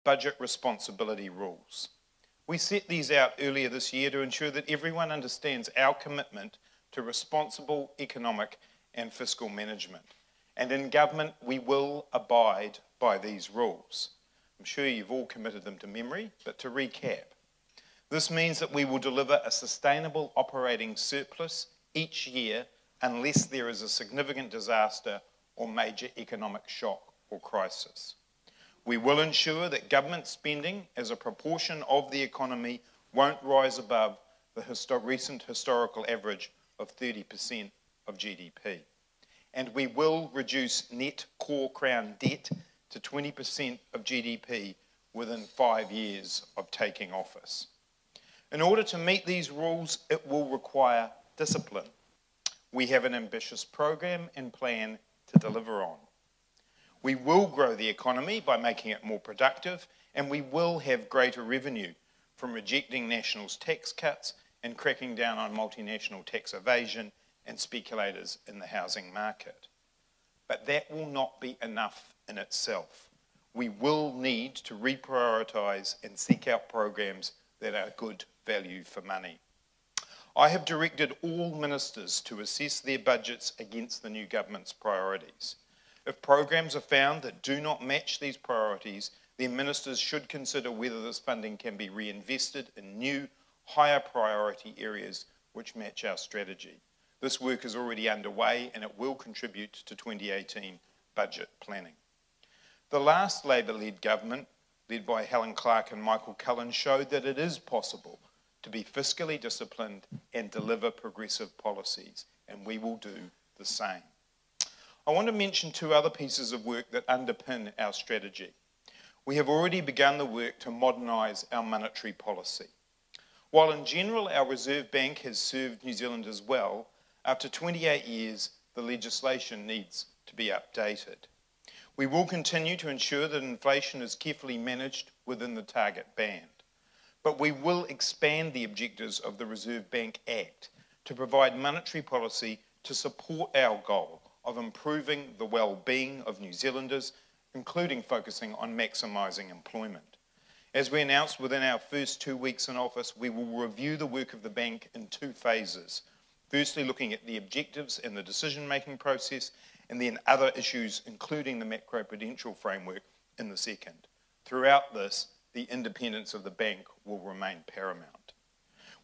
budget responsibility rules. We set these out earlier this year to ensure that everyone understands our commitment to responsible economic and fiscal management. And in government, we will abide by these rules. I'm sure you've all committed them to memory, but to recap, this means that we will deliver a sustainable operating surplus each year unless there is a significant disaster or major economic shock or crisis. We will ensure that government spending as a proportion of the economy won't rise above the recent historical average of 30% of GDP. And we will reduce net core Crown debt to 20% of GDP within 5 years of taking office. In order to meet these rules, it will require discipline. We have an ambitious program and plan to deliver on. We will grow the economy by making it more productive, and we will have greater revenue from rejecting Nationals tax cuts and cracking down on multinational tax evasion and speculators in the housing market. But that will not be enough in itself. We will need to reprioritise and seek out programs that are good value for money. I have directed all ministers to assess their budgets against the new government's priorities. If programs are found that do not match these priorities, then ministers should consider whether this funding can be reinvested in new, higher priority areas which match our strategy. This work is already underway and it will contribute to 2018 budget planning. The last Labour-led government, led by Helen Clark and Michael Cullen, showed that it is possible to be fiscally disciplined and deliver progressive policies, and we will do the same. I want to mention two other pieces of work that underpin our strategy. We have already begun the work to modernise our monetary policy. While in general our Reserve Bank has served New Zealanders well, after 28 years the legislation needs to be updated. We will continue to ensure that inflation is carefully managed within the target band. But we will expand the objectives of the Reserve Bank Act to provide monetary policy to support our goal of improving the well-being of New Zealanders, including focusing on maximising employment. As we announced within our first 2 weeks in office, we will review the work of the bank in 2 phases. Firstly, looking at the objectives and the decision-making process, and then other issues, including the macroprudential framework, in the second. Throughout this, the independence of the bank will remain paramount.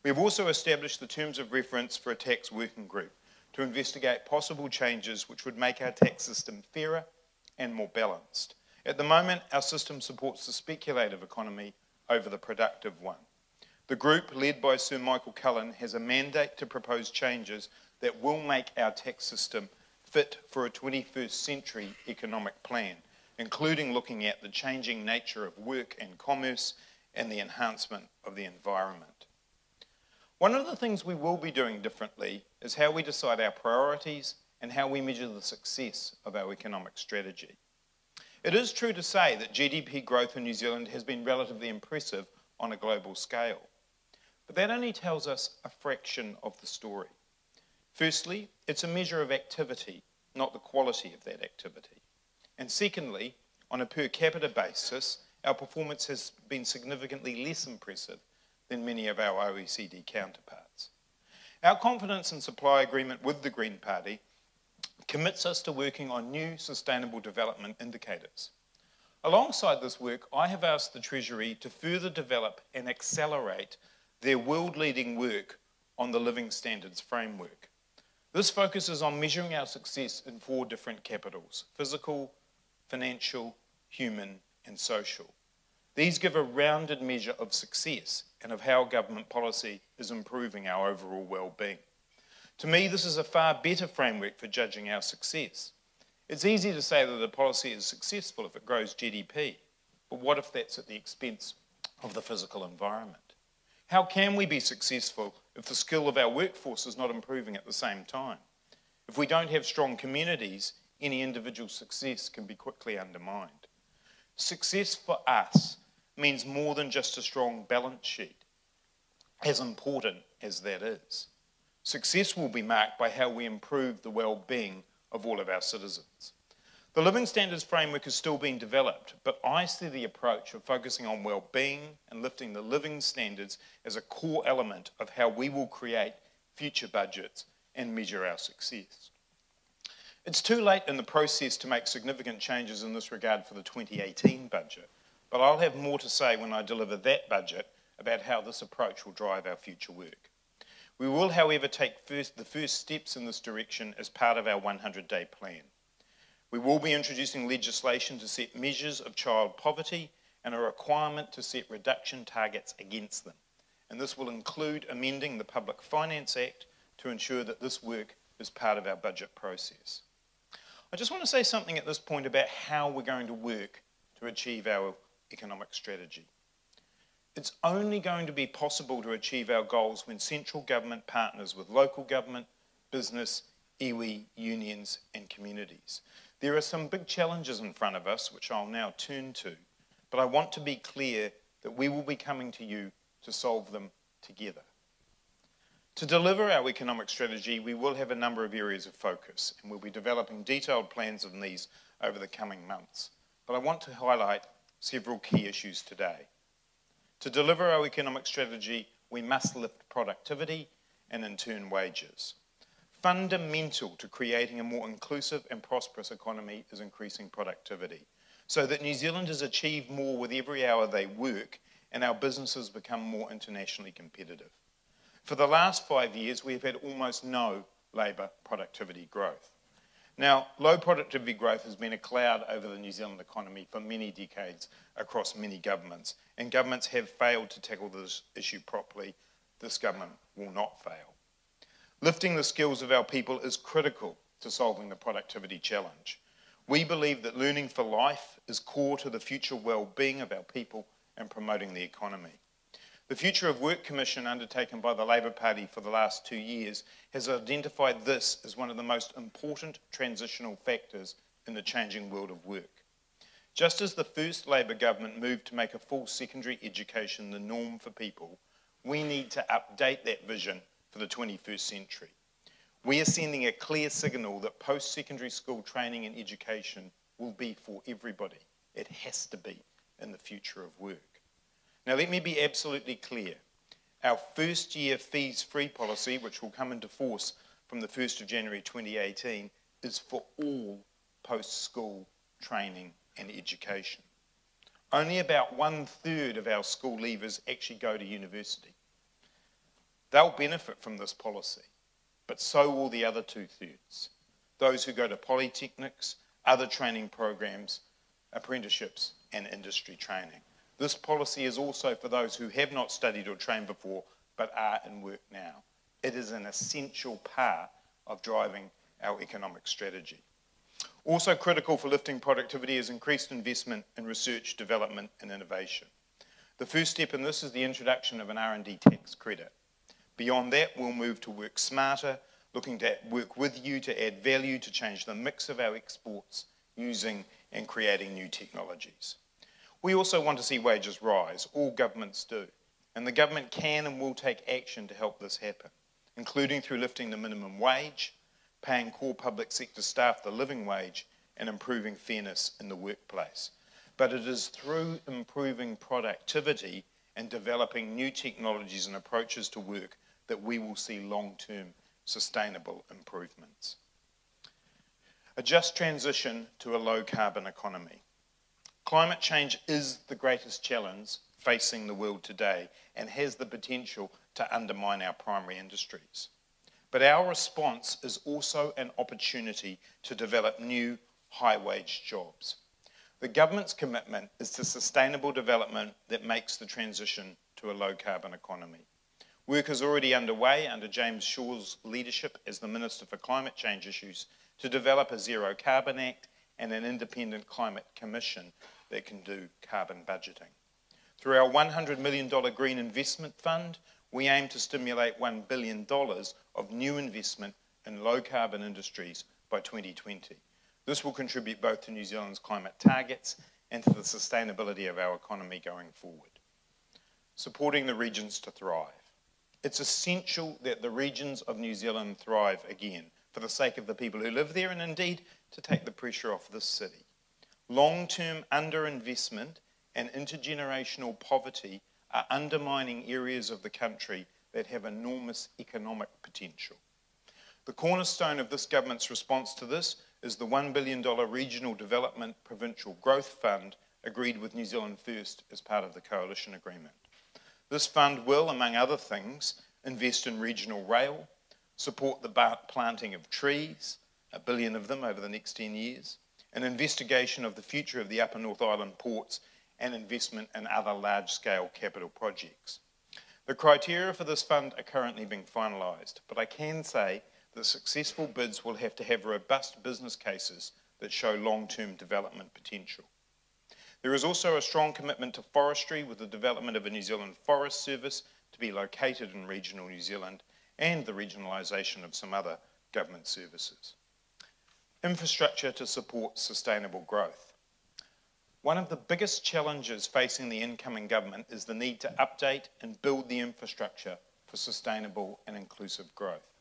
We have also established the terms of reference for a tax working group to investigate possible changes which would make our tax system fairer and more balanced. At the moment, our system supports the speculative economy over the productive one. The group, led by Sir Michael Cullen, has a mandate to propose changes that will make our tax system fit for a 21st century economic plan, including looking at the changing nature of work and commerce and the enhancement of the environment. One of the things we will be doing differently is how we decide our priorities and how we measure the success of our economic strategy. It is true to say that GDP growth in New Zealand has been relatively impressive on a global scale, but that only tells us a fraction of the story. Firstly, it's a measure of activity, not the quality of that activity. And secondly, on a per capita basis, our performance has been significantly less impressive than many of our OECD counterparts. Our confidence and supply agreement with the Green Party commits us to working on new sustainable development indicators. Alongside this work, I have asked the Treasury to further develop and accelerate their world-leading work on the Living Standards Framework. This focuses on measuring our success in 4 different capitals: physical, financial, human, and social. These give a rounded measure of success and of how government policy is improving our overall well-being. To me, this is a far better framework for judging our success. It's easy to say that a policy is successful if it grows GDP, but what if that's at the expense of the physical environment? How can we be successful if the skill of our workforce is not improving at the same time? If we don't have strong communities, any individual success can be quickly undermined. Success for us means more than just a strong balance sheet, as important as that is. Success will be marked by how we improve the well-being of all of our citizens. The Living Standards Framework is still being developed, but I see the approach of focusing on well-being and lifting the living standards as a core element of how we will create future budgets and measure our success. It's too late in the process to make significant changes in this regard for the 2018 budget, but I'll have more to say when I deliver that budget about how this approach will drive our future work. We will, however, take the first steps in this direction as part of our 100-day plan. We will be introducing legislation to set measures of child poverty and a requirement to set reduction targets against them. And this will include amending the Public Finance Act to ensure that this work is part of our budget process. I just want to say something at this point about how we're going to work to achieve our economic strategy. It's only going to be possible to achieve our goals when central government partners with local government, business, iwi, unions and communities. There are some big challenges in front of us, which I'll now turn to, but I want to be clear that we will be coming to you to solve them together. To deliver our economic strategy, we will have a number of areas of focus, and we'll be developing detailed plans on these over the coming months. But I want to highlight several key issues today. To deliver our economic strategy, we must lift productivity and in turn wages. Fundamental to creating a more inclusive and prosperous economy is increasing productivity, so that New Zealanders achieve more with every hour they work and our businesses become more internationally competitive. For the last 5 years, we've had almost no labour productivity growth. Now, low productivity growth has been a cloud over the New Zealand economy for many decades across many governments, and governments have failed to tackle this issue properly. This government will not fail. Lifting the skills of our people is critical to solving the productivity challenge. We believe that learning for life is core to the future well-being of our people and promoting the economy. The Future of Work Commission undertaken by the Labour Party for the last 2 years has identified this as one of the most important transitional factors in the changing world of work. Just as the first Labour government moved to make a full secondary education the norm for people, we need to update that vision for the 21st century. We are sending a clear signal that post-secondary school training and education will be for everybody. It has to be in the future of work. Now let me be absolutely clear. Our first year fees-free policy, which will come into force from the 1st of January 2018, is for all post-school training and education. Only about 1/3 of our school leavers actually go to university. They'll benefit from this policy, but so will the other 2/3. Those who go to polytechnics, other training programs, apprenticeships and industry training. This policy is also for those who have not studied or trained before but are in work now. It is an essential part of driving our economic strategy. Also critical for lifting productivity is increased investment in research, development and innovation. The first step in this is the introduction of an R&D tax credit. Beyond that, we'll move to work smarter, looking to work with you to add value to change the mix of our exports using and creating new technologies. We also want to see wages rise. All governments do. And the government can and will take action to help this happen, including through lifting the minimum wage, paying core public sector staff the living wage, and improving fairness in the workplace. But it is through improving productivity and developing new technologies and approaches to work that we will see long-term sustainable improvements. A just transition to a low-carbon economy. Climate change is the greatest challenge facing the world today and has the potential to undermine our primary industries. But our response is also an opportunity to develop new high-wage jobs. The government's commitment is to sustainable development that makes the transition to a low-carbon economy. Work is already underway under James Shaw's leadership as the Minister for Climate Change Issues to develop a Zero Carbon Act and an independent climate commission that can do carbon budgeting. Through our $100 million Green Investment Fund, we aim to stimulate $1 billion of new investment in low-carbon industries by 2020. This will contribute both to New Zealand's climate targets and to the sustainability of our economy going forward. Supporting the regions to thrive. It's essential that the regions of New Zealand thrive again for the sake of the people who live there and indeed to take the pressure off this city. Long-term underinvestment and intergenerational poverty are undermining areas of the country that have enormous economic potential. The cornerstone of this government's response to this is the $1 billion Regional Development Provincial Growth Fund agreed with New Zealand First as part of the coalition agreement. This fund will, among other things, invest in regional rail, support the planting of trees, 1 billion of them over the next 10 years, an investigation of the future of the Upper North Island ports, and investment in other large-scale capital projects. The criteria for this fund are currently being finalised, but I can say that successful bids will have to have robust business cases that show long-term development potential. There is also a strong commitment to forestry with the development of a New Zealand Forest Service to be located in regional New Zealand and the regionalisation of some other government services. Infrastructure to support sustainable growth. One of the biggest challenges facing the incoming government is the need to update and build the infrastructure for sustainable and inclusive growth.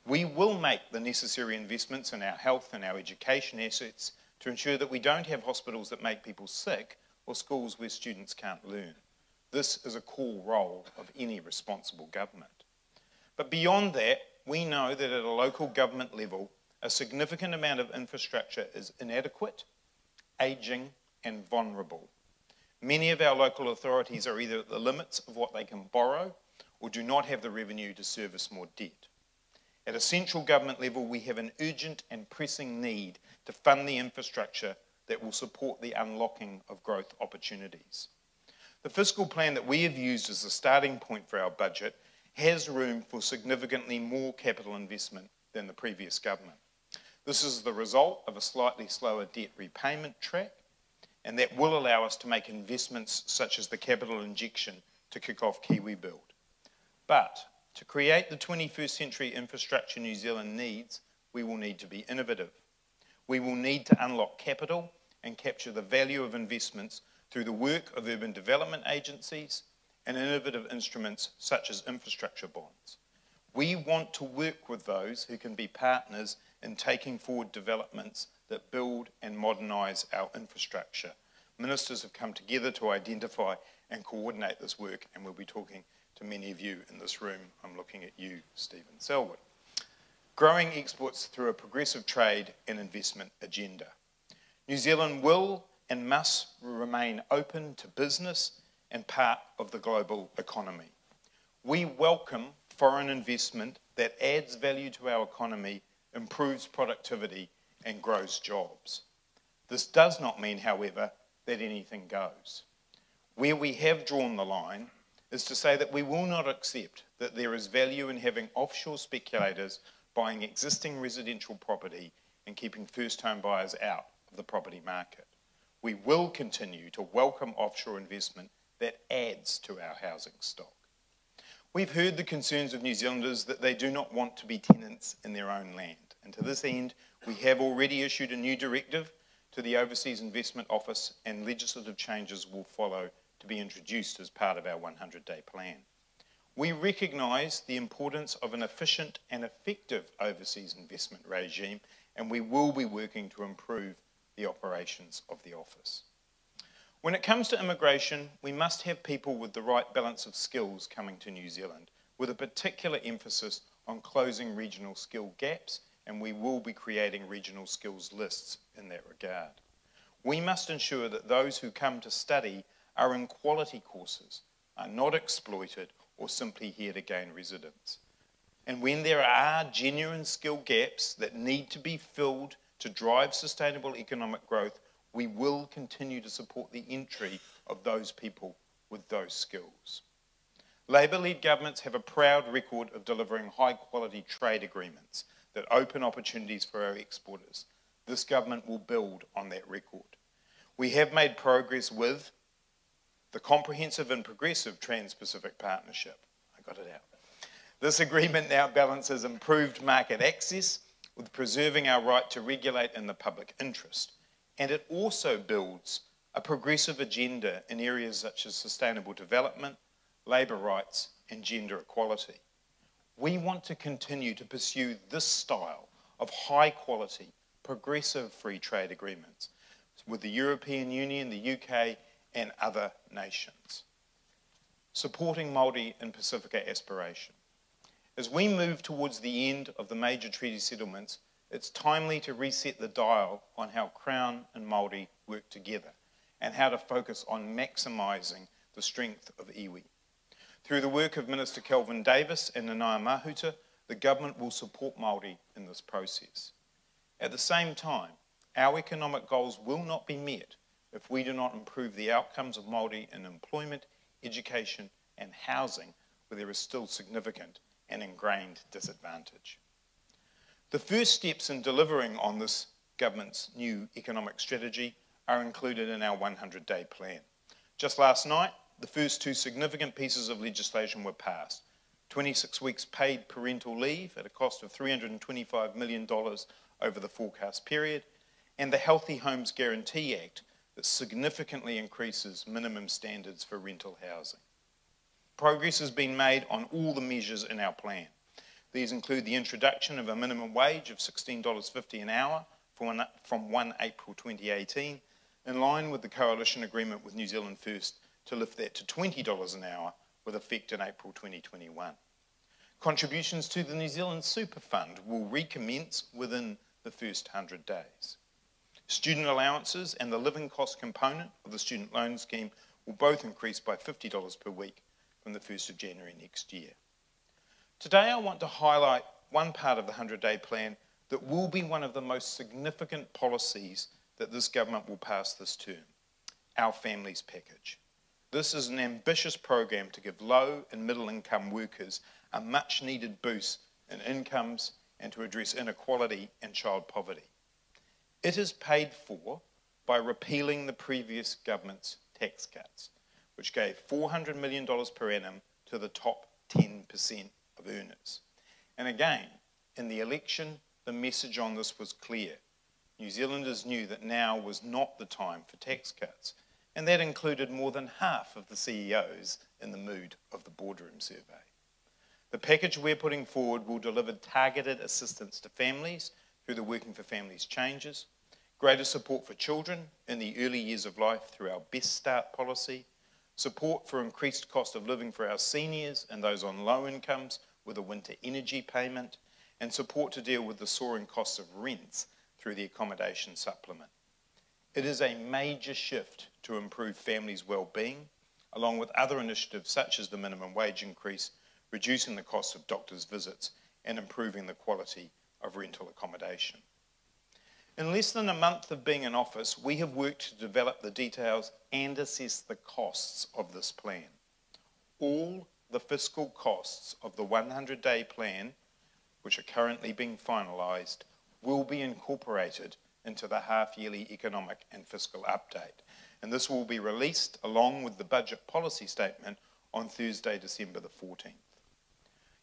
We will make the necessary investments in our health and our education assets to ensure that we don't have hospitals that make people sick or schools where students can't learn. This is a core role of any responsible government. But beyond that, we know that at a local government level, a significant amount of infrastructure is inadequate, ageing, and vulnerable. Many of our local authorities are either at the limits of what they can borrow or do not have the revenue to service more debt. At a central government level, we have an urgent and pressing need to fund the infrastructure that will support the unlocking of growth opportunities. The fiscal plan that we have used as a starting point for our budget has room for significantly more capital investment than the previous government. This is the result of a slightly slower debt repayment track, and that will allow us to make investments such as the capital injection to kick off Kiwi Build. But to create the 21st century infrastructure New Zealand needs, we will need to be innovative. We will need to unlock capital and capture the value of investments through the work of urban development agencies and innovative instruments such as infrastructure bonds. We want to work with those who can be partners in taking forward developments that build and modernise our infrastructure. Ministers have come together to identify and coordinate this work, and we'll be talking to many of you in this room. I'm looking at you, Stephen Selwood. Growing exports through a progressive trade and investment agenda. New Zealand will and must remain open to business and part of the global economy. We welcome foreign investment that adds value to our economy, improves productivity, and grows jobs. This does not mean, however, that anything goes. Where we have drawn the line is to say that we will not accept that there is value in having offshore speculators buying existing residential property and keeping first home buyers out of the property market. We will continue to welcome offshore investment that adds to our housing stock. We've heard the concerns of New Zealanders that they do not want to be tenants in their own land. And to this end, we have already issued a new directive to the Overseas Investment Office, and legislative changes will follow to be introduced as part of our 100-day plan. We recognise the importance of an efficient and effective overseas investment regime, and we will be working to improve the operations of the office. When it comes to immigration, we must have people with the right balance of skills coming to New Zealand, with a particular emphasis on closing regional skill gaps, and we will be creating regional skills lists in that regard. We must ensure that those who come to study are in quality courses, are not exploited or simply here to gain residence. And when there are genuine skill gaps that need to be filled to drive sustainable economic growth, we will continue to support the entry of those people with those skills. Labour-led governments have a proud record of delivering high-quality trade agreements that open opportunities for our exporters. This government will build on that record. We have made progress with the Comprehensive and Progressive Trans-Pacific Partnership. I got it out. This agreement now balances improved market access with preserving our right to regulate in the public interest. And it also builds a progressive agenda in areas such as sustainable development, labour rights, and gender equality. We want to continue to pursue this style of high quality, progressive free trade agreements with the European Union, the UK and other nations. Supporting Maori and Pacifica aspiration. As we move towards the end of the major treaty settlements, it's timely to reset the dial on how Crown and Māori work together and how to focus on maximising the strength of iwi. Through the work of Minister Kelvin Davis and Nanaia Mahuta, the government will support Māori in this process. At the same time, our economic goals will not be met if we do not improve the outcomes of Māori in employment, education and housing where there is still significant and ingrained disadvantage. The first steps in delivering on this government's new economic strategy are included in our 100-day plan. Just last night, the first two significant pieces of legislation were passed. 26 weeks paid parental leave at a cost of $325 million over the forecast period, and the Healthy Homes Guarantee Act that significantly increases minimum standards for rental housing. Progress has been made on all the measures in our plan. These include the introduction of a minimum wage of $16.50 an hour from 1 April 2018, in line with the coalition agreement with New Zealand First to lift that to $20 an hour with effect in April 2021. Contributions to the New Zealand Super Fund will recommence within the first 100 days. Student allowances and the living cost component of the student loan scheme will both increase by $50 per week from the 1st of January next year. Today I want to highlight one part of the 100-day plan that will be one of the most significant policies that this government will pass this term, our Families Package. This is an ambitious program to give low and middle income workers a much needed boost in incomes and to address inequality and child poverty. It is paid for by repealing the previous government's tax cuts, which gave $400 million per annum to the top 10% of earners. And again, in the election, the message on this was clear. New Zealanders knew that now was not the time for tax cuts, and that included more than half of the CEOs in the mood of the boardroom survey. The package we're putting forward will deliver targeted assistance to families through the Working for Families changes, greater support for children in the early years of life through our Best Start policy, support for increased cost of living for our seniors and those on low incomes with a winter energy payment, and support to deal with the soaring costs of rents through the accommodation supplement. It is a major shift to improve families' well-being, along with other initiatives such as the minimum wage increase, reducing the cost of doctors' visits, and improving the quality of rental accommodation. In less than a month of being in office, we have worked to develop the details and assess the costs of this plan. All the fiscal costs of the 100-day plan, which are currently being finalised, will be incorporated into the half-yearly economic and fiscal update. And this will be released along with the budget policy statement on Thursday, December the 14th.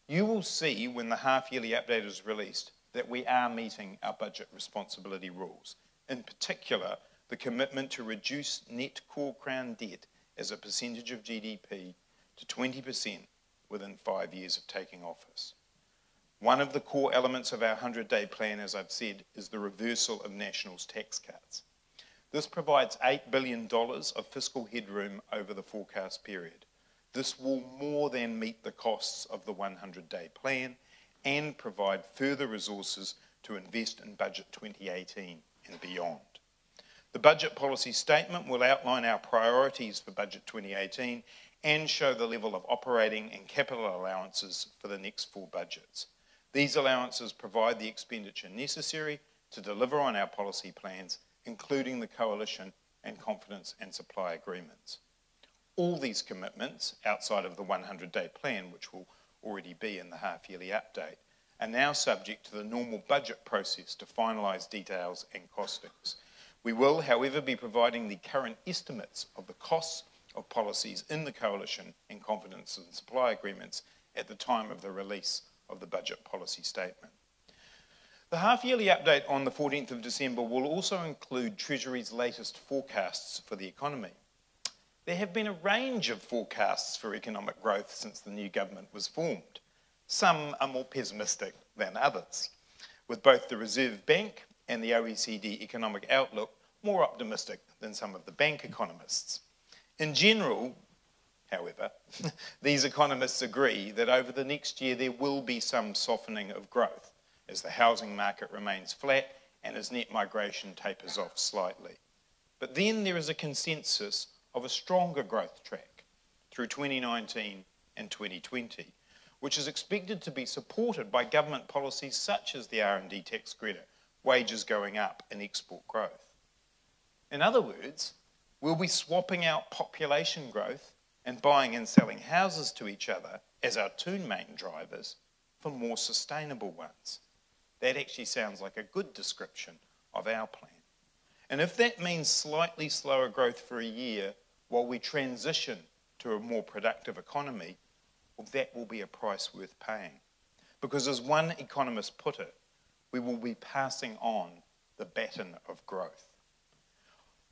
You will see when the half-yearly update is released that we are meeting our budget responsibility rules. In particular, the commitment to reduce net core Crown debt as a percentage of GDP to 20% within 5 years of taking office. One of the core elements of our 100-day plan, as I've said, is the reversal of National's tax cuts. This provides $8 billion of fiscal headroom over the forecast period. This will more than meet the costs of the 100-day plan and provide further resources to invest in Budget 2018 and beyond. The budget policy statement will outline our priorities for Budget 2018 and show the level of operating and capital allowances for the next 4 budgets. These allowances provide the expenditure necessary to deliver on our policy plans, including the coalition and confidence and supply agreements. All these commitments, outside of the 100-day plan, which will already be in the half-yearly update, are now subject to the normal budget process to finalise details and costings. We will, however, be providing the current estimates of the costs of policies in the coalition and confidence and supply agreements at the time of the release of the budget policy statement. The half-yearly update on the 14th of December will also include Treasury's latest forecasts for the economy. There have been a range of forecasts for economic growth since the new government was formed. Some are more pessimistic than others. with both the Reserve Bank and the OECD economic outlook more optimistic than some of the bank economists. In general, however, these economists agree that over the next year there will be some softening of growth as the housing market remains flat and as net migration tapers off slightly. But then there is a consensus of a stronger growth track through 2019 and 2020, which is expected to be supported by government policies such as the R&D tax credit, wages going up and export growth. In other words, we'll be swapping out population growth and buying and selling houses to each other as our two main drivers for more sustainable ones. That actually sounds like a good description of our plan. And if that means slightly slower growth for a year while we transition to a more productive economy, well, that will be a price worth paying. Because as one economist put it, we will be passing on the baton of growth.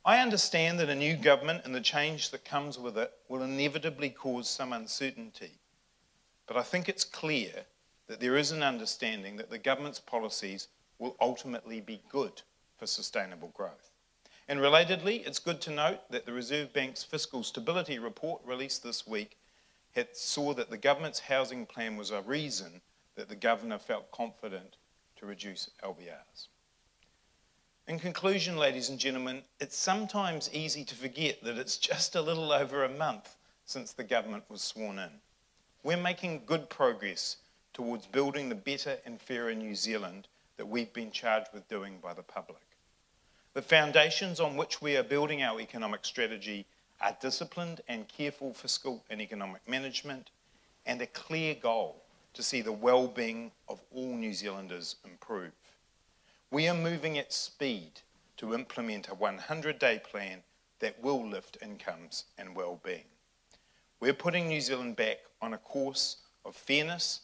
I understand that a new government and the change that comes with it will inevitably cause some uncertainty. But I think it's clear that there is an understanding that the government's policies will ultimately be good for sustainable growth. And relatedly, it's good to note that the Reserve Bank's Fiscal Stability Report released this week saw that the government's housing plan was a reason that the governor felt confident to reduce LVRs. In conclusion, ladies and gentlemen, it's sometimes easy to forget that it's just a little over a month since the government was sworn in. We're making good progress towards building the better and fairer New Zealand that we've been charged with doing by the public. The foundations on which we are building our economic strategy are disciplined and careful fiscal and economic management and a clear goal to see the well-being of all New Zealanders improve. We are moving at speed to implement a 100-day plan that will lift incomes and well-being. We're putting New Zealand back on a course of fairness,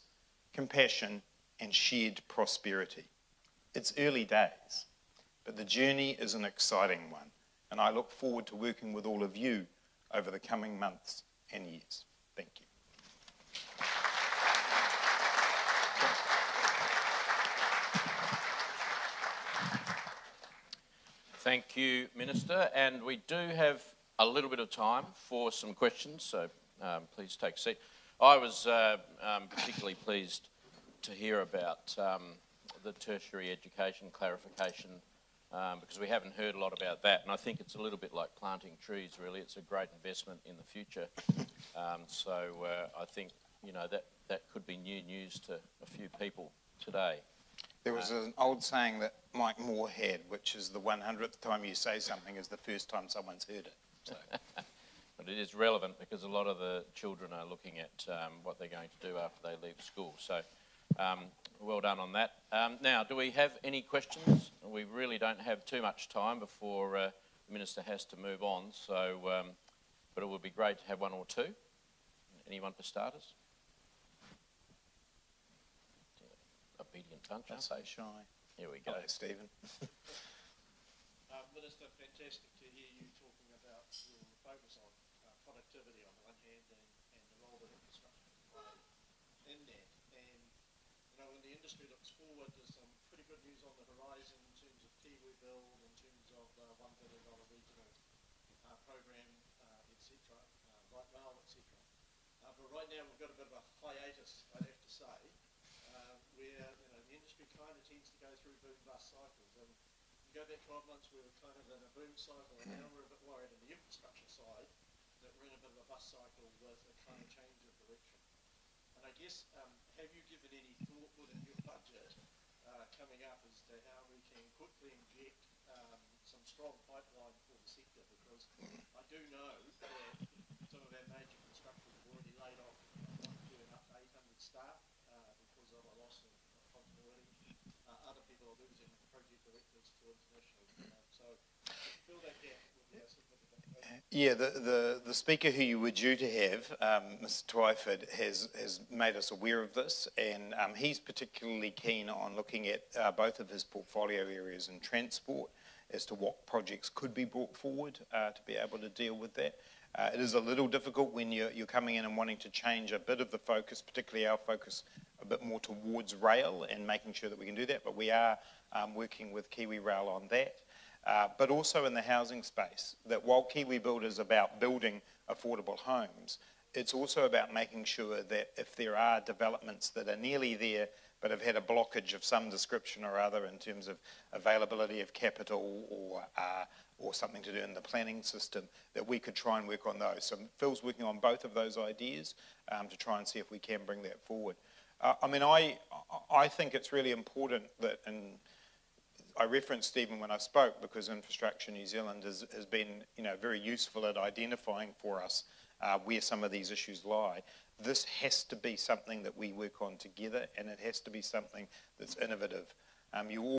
compassion, and shared prosperity. It's early days, but the journey is an exciting one, and I look forward to working with all of you over the coming months and years. Thank you. Thank you, Minister. And we do have a little bit of time for some questions, so please take a seat. I was particularly pleased to hear about the tertiary education clarification because we haven't heard a lot about that, and I think it's a little bit like planting trees, really. It's a great investment in the future. I think, you know, that could be new news to a few people today. There was an old saying that Mike Moore had, which is the 100th time you say something is the first time someone's heard it. So. But it is relevant because a lot of the children are looking at what they're going to do after they leave school. So well done on that. Now, do we have any questions? We really don't have too much time before the Minister has to move on. So, but it would be great to have one or two. Anyone for starters? Obedient bunch, Don't say shy. Here we go. Hello, Stephen. Minister, fantastic to hear you talking about your focus on productivity on the one hand and the role that infrastructure can play in that. And, you know, when the industry looks forward, there's some pretty good news on the horizon in terms of Kiwi Build, in terms of the $1 billion regional program, etc., light rail, etc. But right now we've got a bit of a hiatus, I'd have to say, where, you know, the industry kind of tends to go through boom-bust cycles. And you go back 12 months, we were kind of in a boom cycle, and now we're a bit worried on the infrastructure side that we're in a bit of a bust cycle with a kind of change of direction. And I guess, have you given any thought within your budget coming up as to how we can quickly inject some strong pipeline for the sector? Because I do know that some of our major constructors have already laid off up to 800 staff because of a loss of continuity. Other people are losing project directors to international. So fill that gap would be a significant. Yeah, the speaker who you were due to have, Mr. Twyford, has made us aware of this, and he's particularly keen on looking at both of his portfolio areas in transport as to what projects could be brought forward to be able to deal with that. It is a little difficult when you're coming in and wanting to change a bit of the focus, particularly our focus a bit more towards rail and making sure that we can do that, but we are working with Kiwi Rail on that. But also in the housing space, that while Kiwi Build is about building affordable homes, it's also about making sure that if there are developments that are nearly there but have had a blockage of some description or other in terms of availability of capital or something to do in the planning system, that we could try and work on those. So Phil's working on both of those ideas to try and see if we can bring that forward. I mean, I think it's really important that, and I referenced Stephen when I spoke, because Infrastructure New Zealand has been, very useful at identifying for us where some of these issues lie. This has to be something that we work on together, and it has to be something that's innovative. You all